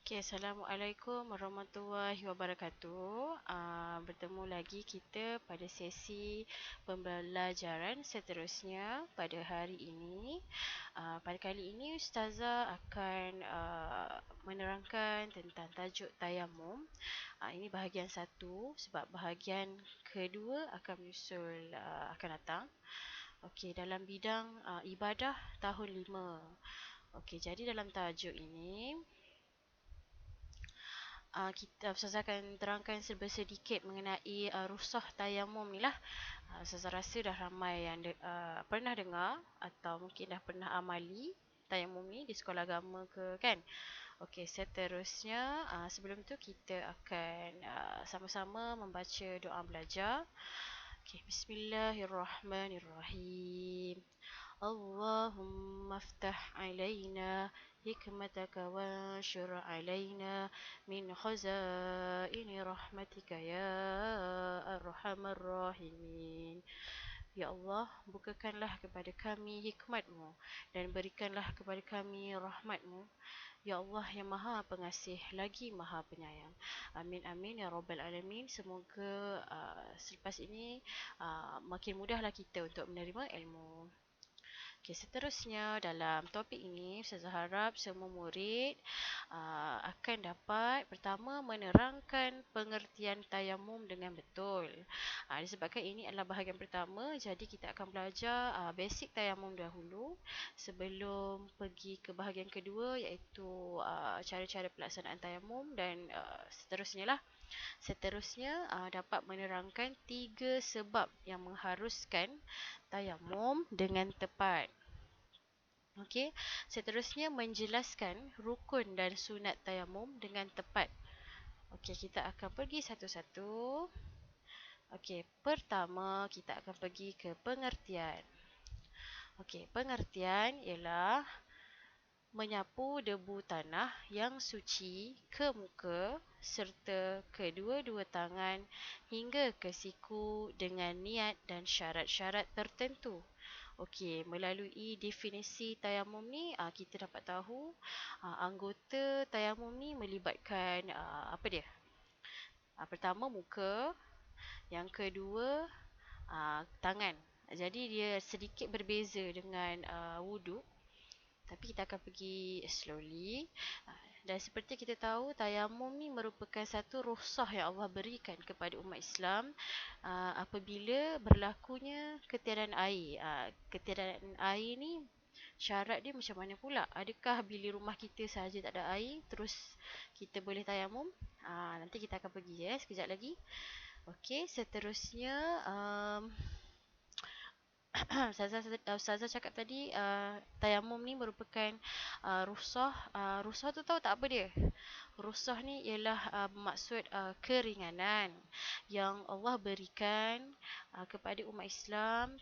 Okay, Assalamualaikum warahmatullahi wabarakatuh. Bertemu lagi kita pada sesi pembelajaran seterusnya pada hari ini. Pada kali ini Ustazah akan menerangkan tentang tajuk tayamum. Ini bahagian satu sebab bahagian kedua akan menyusul akan datang. Okey, dalam bidang ibadah tahun 5. Okey, jadi dalam tajuk ini Ustazah akan terangkan sedikit mengenai rukhsah tayamum ni lah. Ustazah rasa dah ramai yang pernah dengar atau mungkin dah pernah amali tayamum ni di sekolah agama ke kan. Okey, seterusnya sebelum tu kita akan sama-sama membaca doa belajar. Okey, bismillahirrahmanirrahim. اللهم افتح علينا حكمتك وانشر علينا من خزائن رحمتك يا أرحم الراحمين. Ya Allah, bukakanlah kepada kami hikmat-Mu dan berikanlah kepada kami rahmat-Mu. Ya Allah yang Maha Pengasih lagi Maha Penyayang. Amin amin ya rabbal alamin. Semoga selepas ini makin mudahlah kita untuk menerima ilmu. Okay, seterusnya dalam topik ini saya harap semua murid akan dapat pertama menerangkan pengertian tayamum dengan betul. Disebabkan ini adalah bahagian pertama, jadi kita akan belajar basic tayamum dahulu sebelum pergi ke bahagian kedua iaitu cara-cara pelaksanaan tayamum dan seterusnya lah. Seterusnya dapat menerangkan 3 sebab yang mengharuskan tayamum dengan tepat. Okey, seterusnya menjelaskan rukun dan sunat tayamum dengan tepat. Okey, kita akan pergi satu-satu. Okey, pertama kita akan pergi ke pengertian. Okey, pengertian ialah menyapu debu tanah yang suci ke muka serta kedua-dua tangan hingga ke siku dengan niat dan syarat-syarat tertentu. Okey, melalui definisi tayamum ni kita dapat tahu anggota tayamum ni melibatkan apa dia? Pertama muka, yang kedua tangan. Jadi dia sedikit berbeza dengan wuduk. Tapi kita akan pergi slowly. Dan seperti kita tahu, tayamum ni merupakan satu rukhsah yang Allah berikan kepada umat Islam apabila berlakunya ketiadaan air. Ketiadaan air ni syarat dia macam mana pula? Adakah bila rumah kita sahaja tak ada air, terus kita boleh tayamum? Nanti kita akan pergi sekejap lagi. Okey, seterusnya Ustazah cakap tadi tayamum ni merupakan rukhsah. Rukhsah tu tahu tak apa dia? Rukhsah ni ialah maksud keringanan yang Allah berikan kepada umat Islam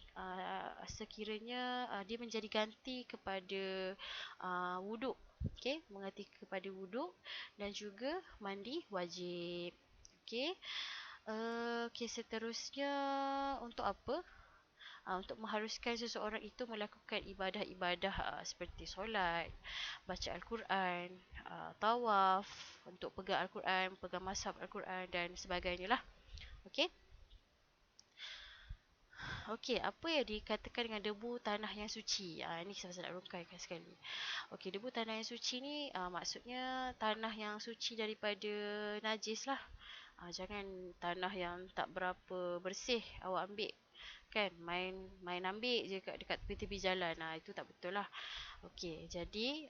sekiranya dia menjadi ganti kepada wuduk. Okey, mengerti kepada wuduk dan juga mandi wajib. Okey. Okey, seterusnya untuk apa? Untuk mengharuskan seseorang itu melakukan ibadah-ibadah seperti solat, baca Al-Quran, tawaf, untuk pegang Al-Quran, pegang mazhab Al-Quran dan sebagainya lah. Okey. Okey, apa yang dikatakan dengan debu tanah yang suci? Ini saya nak rungkaikan sekali. Okey, debu tanah yang suci ni maksudnya tanah yang suci daripada najis lah. Jangan tanah yang tak berapa bersih awak ambil. Kan, main ambil je dekat tepi-tepi jalan. Itu tak betul lah. Okey, jadi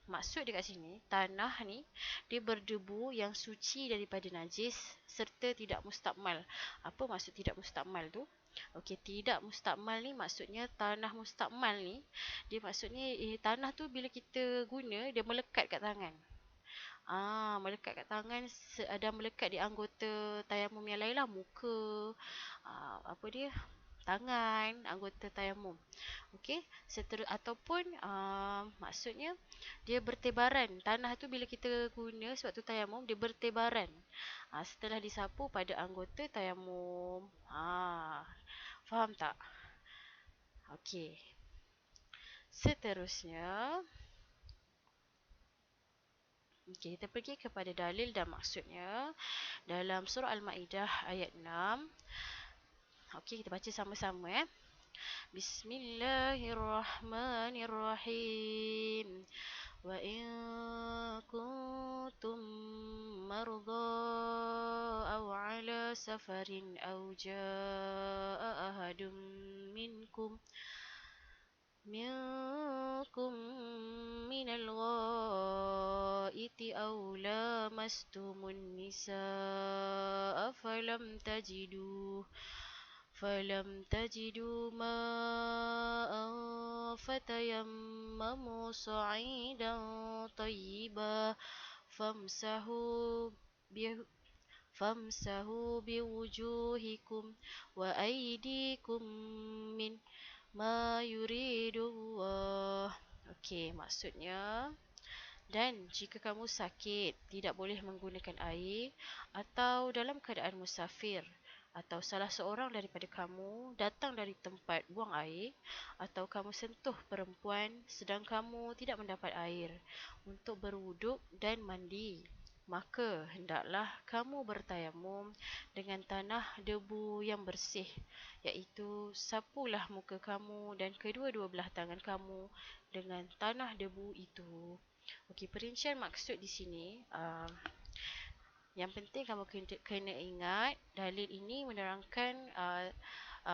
maksud dekat sini, tanah ni dia berdebu yang suci daripada najis serta tidak mustakmal. Apa maksud tidak mustakmal tu? Okey, tidak mustakmal ni maksudnya tanah mustakmal ni, dia maksudnya tanah tu bila kita guna, dia melekat kat tangan. Melekat kat tangan dan melekat di anggota tayamum yang lain lah, muka, apa dia, tangan, anggota tayamum. Okey, ataupun maksudnya dia bertebaran. Tanah tu bila kita guna sebab tu tayamum, dia bertebaran setelah disapu pada anggota tayamum. Faham tak? Okey. Seterusnya Okey, kita pergi kepada dalil dan maksudnya dalam surah Al-Maidah ayat 6. Okey, kita baca sama-sama ya. Bismillahirrahmanirrahim. Wa in kuntum marda aw ala safarin aw jaa ahadun minkum منكم من الغائط أو لامستم النساء فلم تجدوا ماء فتيمموا صعيدا طيبا فامسحوا به فامسحوا بوجوهكم وأيديكم من ما يريد الله. Okey, maksudnya, dan jika kamu sakit, tidak boleh menggunakan air, atau dalam keadaan musafir, atau salah seorang daripada kamu datang dari tempat buang air, atau kamu sentuh perempuan sedang kamu tidak mendapat air untuk berwuduk dan mandi, maka hendaklah kamu bertayamum dengan tanah debu yang bersih, iaitu sapulah muka kamu dan kedua-dua belah tangan kamu dengan tanah debu itu. Okey, perincian maksud di sini, yang penting kamu kena ingat dalil ini menerangkan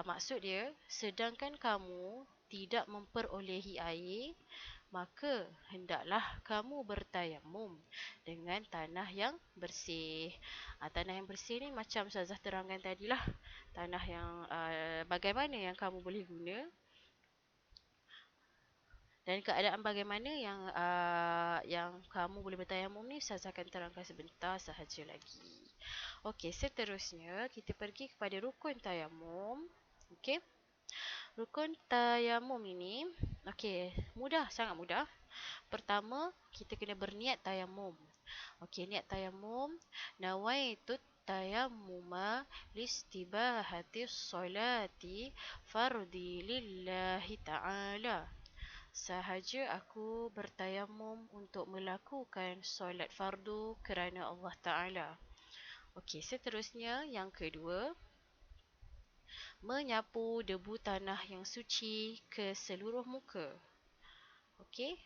maksud dia, sedangkan kamu tidak memperolehi air, maka hendaklah kamu bertayamum dengan tanah yang bersih. Tanah yang bersih ni macam Ustazah terangkan tadilah, tanah yang bagaimana yang kamu boleh guna dan keadaan bagaimana yang kamu boleh bertayamum ni Ustazah akan terangkan sebentar sahaja lagi. Okey, seterusnya kita pergi kepada rukun tayamum. Okey. Rukun tayamum ini, okey, mudah, sangat mudah. Pertama, kita kena berniat tayamum. Okey, niat tayamum, nawaitut tayammuma listibahati sholati fardi lillahi ta'ala. Sahaja aku bertayamum untuk melakukan solat fardu kerana Allah Ta'ala. Okey, seterusnya yang kedua, menyapu debu tanah yang suci ke seluruh muka. Okey.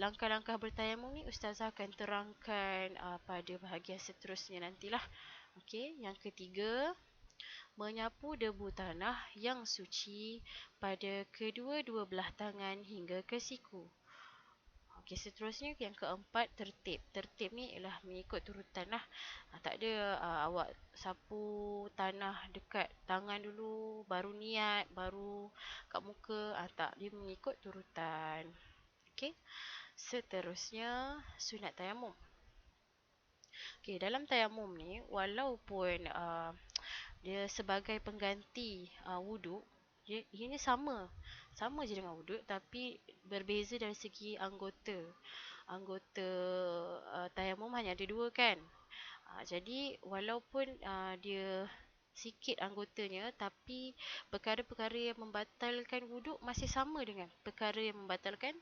Langkah-langkah bertayamum ni Ustazah akan terangkan pada bahagian seterusnya nantilah. Okey, yang ketiga, menyapu debu tanah yang suci pada kedua-dua belah tangan hingga ke siku. Okey, seterusnya yang keempat, tertib. Tertib ni ialah mengikut turutan lah. Tak ada awak sapu tanah dekat tangan dulu, baru niat, baru kat muka. Tak, dia mengikut turutan. Okey, seterusnya sunat tayamum. Okey, dalam tayamum ni, walaupun dia sebagai pengganti wuduk, ini sama je dengan wuduk, tapi berbeza dari segi anggota tayamum hanya ada dua kan. Jadi walaupun dia sikit anggotanya, tapi perkara-perkara yang membatalkan wuduk masih sama dengan perkara yang membatalkan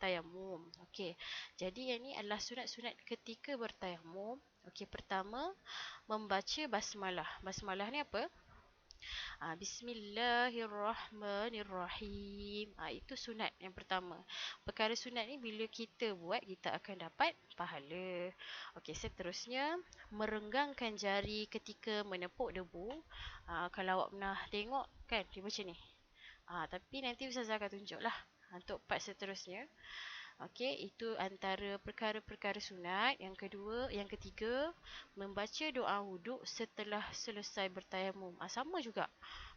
tayamum. Okey, jadi yang ni adalah sunat-sunat ketika bertayamum. Okey, pertama, membaca basmalah. Basmalah ni apa? Bismillahirrahmanirrahim. Itu sunat yang pertama. Perkara sunat ni bila kita buat, kita akan dapat pahala. Okey, seterusnya, merenggangkan jari ketika menepuk debu. Kalau awak pernah tengok kan, dia macam ni. Tapi nanti Ustazah akan tunjuklah untuk part seterusnya. Okey, itu antara perkara-perkara sunat. Yang kedua, yang ketiga, membaca doa wuduk setelah selesai bertayamum. Sama juga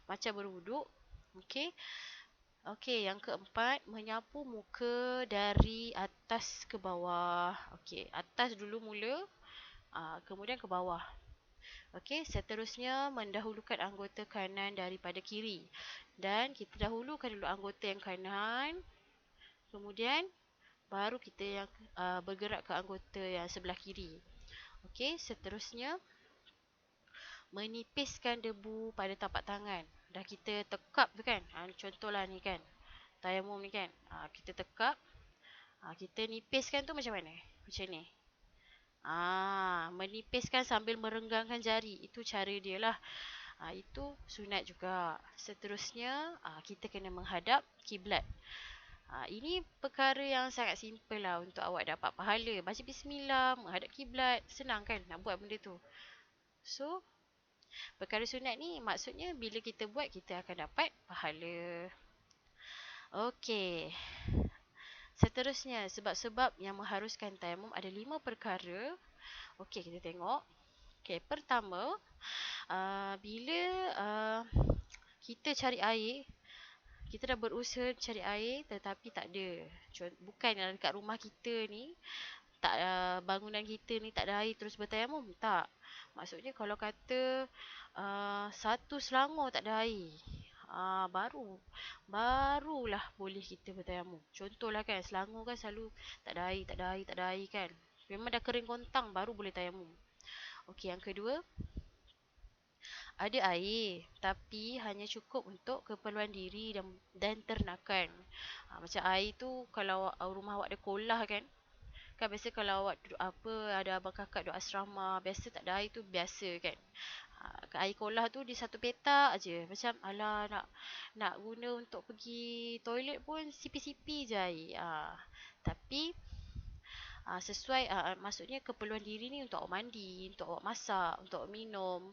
macam berwuduk. Okey. Okey, yang keempat, menyapu muka dari atas ke bawah. Okey, atas dulu mula, kemudian ke bawah. Okey, seterusnya mendahulukan anggota kanan daripada kiri. Dan kita dahulukan dulu anggota yang kanan, kemudian baru kita yang bergerak ke anggota yang sebelah kiri. Okey, seterusnya menipiskan debu pada tapak tangan. Dah kita tekap tu kan. Contohlah ni kan, tayamum ni kan. Kita tekap. Kita nipiskan tu macam mana? Macam ni. Menipiskan sambil merenggangkan jari. Itu cara dia lah. Itu sunat juga. Seterusnya, kita kena menghadap kiblat. Ini perkara yang sangat simple lah untuk awak dapat pahala. Baca bismillah, menghadap kiblat. Senang kan nak buat benda tu. So, perkara sunat ni maksudnya bila kita buat, kita akan dapat pahala. Okey. Seterusnya, sebab-sebab yang mengharuskan tayamum ada 5 perkara. Okey, kita tengok. Okey, pertama, bila kita cari air, kita dah berusaha cari air tetapi tak ada. Bukan dekat rumah kita ni, tak bangunan kita ni tak ada air terus bertayamum. Tak. Maksudnya kalau kata satu selangor tak ada air, barulah boleh kita bertayamum. Contohlah kan, selangor kan selalu tak ada air, tak ada air, tak ada air kan. Memang dah kering kontang baru boleh tayamum. Okey, yang kedua, ada air tapi hanya cukup untuk keperluan diri dan ternakan. Macam air tu kalau rumah awak ada kolah kan. Kan biasa kalau awak duduk ada abang kakak duduk asrama, biasa tak ada air tu biasa kan. Air kolah tu di satu petak aje. Macam alah nak guna untuk pergi toilet pun sipi-sipi je air. Tapi sesuai maksudnya keperluan diri ni untuk awak mandi, untuk awak masak, untuk awak minum.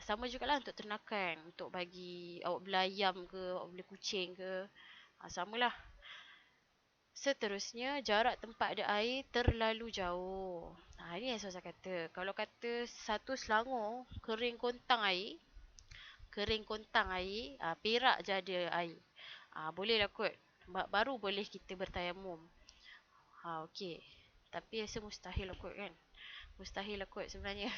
Sama jugalah untuk ternakan, untuk bagi awak bela ayam ke, awak bela kucing ke. Samalah. Seterusnya, jarak tempat ada air terlalu jauh. Ini yang saya kata. Kalau kata satu selangor kering kontang air, perak je ada air. Bolehlah kot. Baru boleh kita bertayamum. Okey. Tapi rasa mustahil lah kot kan. Mustahil lah kot sebenarnya.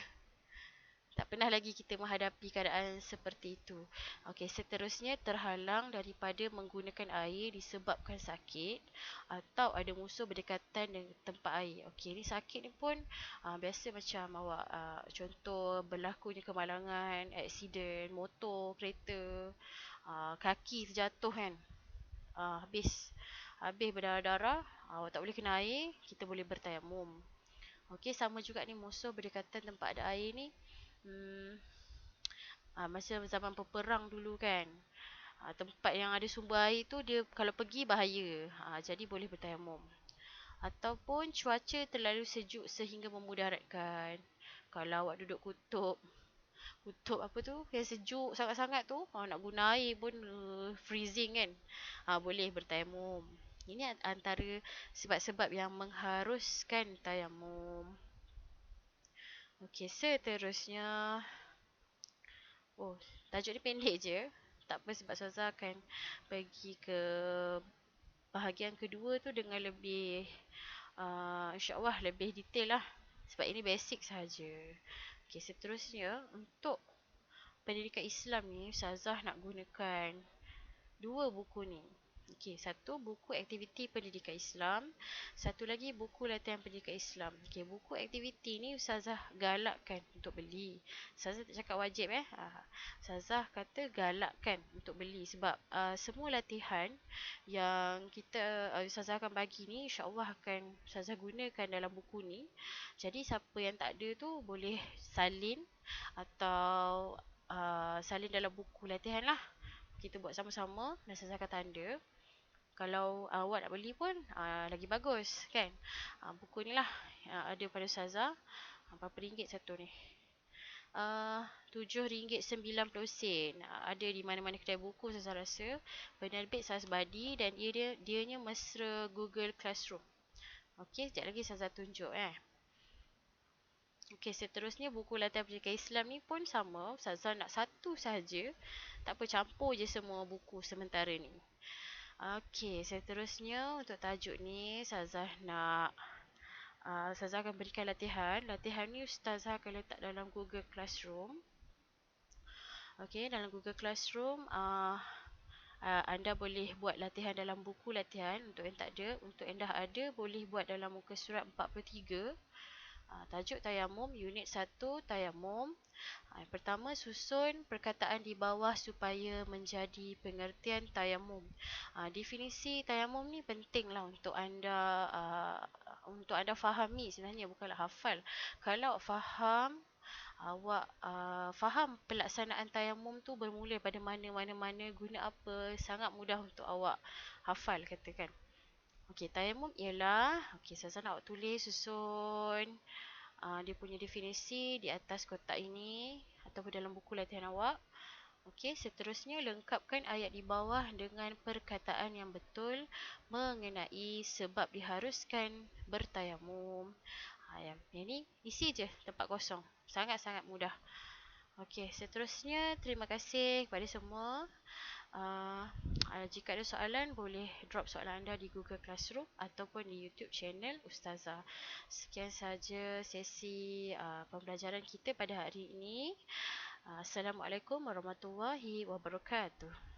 Tak pernah lagi kita menghadapi keadaan seperti itu. Okey, seterusnya terhalang daripada menggunakan air disebabkan sakit atau ada musuh berdekatan dengan tempat air. Okey, ni sakit ni pun biasa macam awak contoh berlakunya kemalangan, aksiden, motor, kereta, kaki terjatuh kan. Habis berdarah-darah, awak tak boleh kena air, kita boleh bertayamum. Okey, sama juga ni musuh berdekatan tempat ada air ni. Masa zaman peperang dulu kan, tempat yang ada sumber air tu dia kalau pergi bahaya. Jadi boleh bertayamum. Ataupun cuaca terlalu sejuk sehingga memudaratkan. Kalau awak duduk kutub apa tu yang sejuk sangat-sangat tu, nak guna air pun freezing kan. Boleh bertayamum. Ini antara sebab-sebab yang mengharuskan tayamum. Okey, seterusnya. Tajuk ni pendek je. Tak apa sebab Ustazah akan pergi ke bahagian kedua tu dengan lebih insyaAllah lebih detail lah. Sebab ini basic sahaja. Okey, seterusnya untuk pendidikan Islam ni Ustazah nak gunakan 2 buku ni. Okey, satu buku aktiviti pendidikan Islam, satu lagi buku latihan pendidikan Islam. Okey, buku aktiviti ni Ustazah galakkan untuk beli. Ustazah tak cakap wajib Ustazah kata galakkan untuk beli sebab semua latihan yang kita Ustazah akan bagi ni insya-Allah akan Ustazah gunakan dalam buku ni. Jadi siapa yang tak ada tu boleh salin atau salin dalam buku latihan lah. Kita buat sama-sama dan Ustazah akan tanda. Kalau awak nak beli pun lagi bagus kan. Buku ni lah ada pada Ustazah. Berapa ringgit satu ni? RM7.90. Ada di mana-mana kedai buku Ustazah rasa. Penerbit Sazbadi dan dianya mesra Google Classroom. Okey, sekejap lagi Ustazah tunjuk Okey, seterusnya buku latihan pendidikan Islam ni pun sama. Ustazah nak satu sahaja. Tak apa, campur je semua buku sementara ni. Okey, seterusnya untuk tajuk ni Ustazah nak Ustazah akan berikan latihan. Latihan ni Ustazah akan letak dalam Google Classroom. Okey, dalam Google Classroom anda boleh buat latihan dalam buku latihan untuk yang tak ada. Untuk yang dah ada boleh buat dalam muka surat 43. Tajuk tayamum, unit 1 tayamum. Yang pertama, susun perkataan di bawah supaya menjadi pengertian tayamum. Definisi tayamum ni pentinglah untuk anda fahami sebenarnya, bukanlah hafal. Kalau faham, awak faham pelaksanaan tayamum tu bermula pada mana, guna apa, sangat mudah untuk awak hafal katakan. Okey, tayamum ialah, okey, saya nak awak tulis, susun dia punya definisi di atas kotak ini ataupun dalam buku latihan awak. Okey, seterusnya lengkapkan ayat di bawah dengan perkataan yang betul mengenai sebab diharuskan bertayamum. Yang ini isi je tempat kosong. Sangat-sangat mudah. Okey, seterusnya terima kasih kepada semua. Jika ada soalan, boleh drop soalan anda di Google Classroom ataupun di YouTube channel Ustazah. Sekian saja sesi pembelajaran kita pada hari ini. Assalamualaikum warahmatullahi wabarakatuh.